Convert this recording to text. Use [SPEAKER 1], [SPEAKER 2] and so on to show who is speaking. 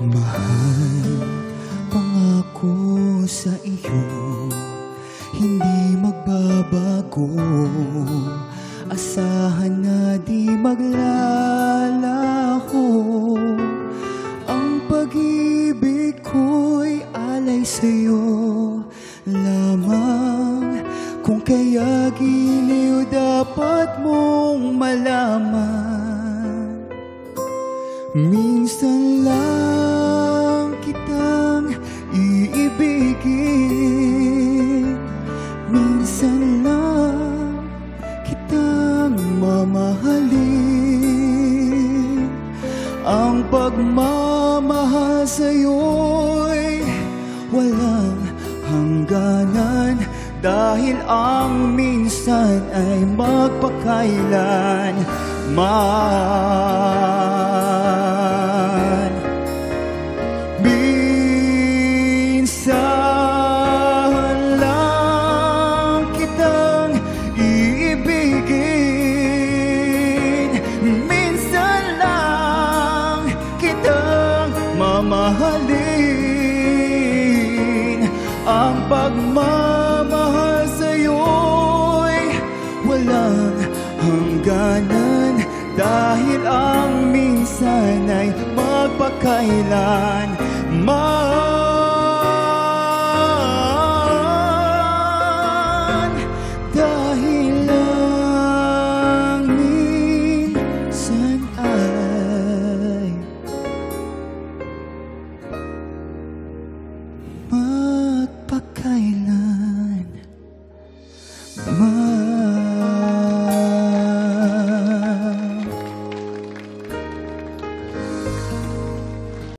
[SPEAKER 1] Mahal, pangako sa iyo, hindi magbabago. Asahan na di maglalaho. Ang pag-ibig ko'y alay sa'yo lamang. Kung kaya giliw dapat mong malaman. Minsan lang kitang iibigin, minsan lang kitang mamahalin. Ang pagmamahal sa'yo'y walang hangganan, dahil ang minsan ay magpakailanman. Minsan lang kitang iibigin, minsan lang kitang mamahalin. Ang pagmamahal sa'yo'y walang hangganan, dahil ang minsan ay magpakailanman.